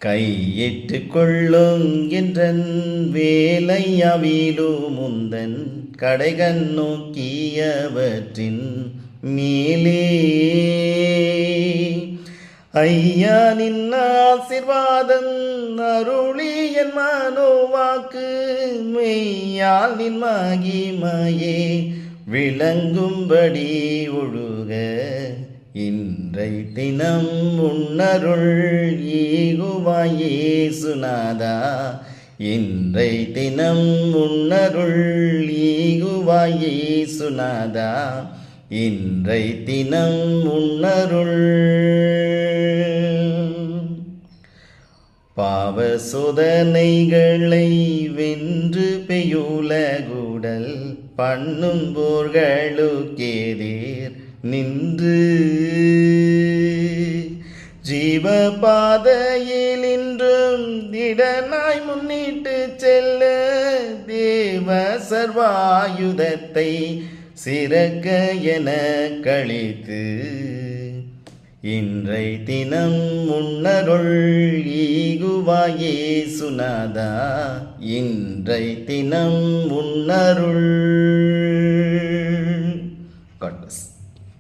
கையிட்டு கொள்ளும் என்றன் வேலையாவிலும் முந்தன் கடைகண் நோக்கியவற்றின் மேலே ஐயா நின் ஆசீர்வாதம் அருளி என் மனோவாக்கு மெய்யால் நின் மகிமையே விளங்கும்படி ஒழுக இன்றை தினம் உன்னருள் ஈகுவாய் இயேசுநாதா இன்றை தினம் உன்னருள் ஈகுவாய் இயேசுநாதா இன்றை தினம் உன்னருள் பாவ சோதனைகளை வென்று பெயுலகுடல் பண்ணும் போர்களுக்கேதீர் நின்று ஜீவ பாதையில் இன்றும் திடனாய் முன்னிட்டு செல்ல தேவ சர்வாயுதத்தை சிறக்க என கழித்து இன்றை தினம் உன்னருள் ஈகுவாய் இயேசுநாதா இன்றை தினம் உன்னருள்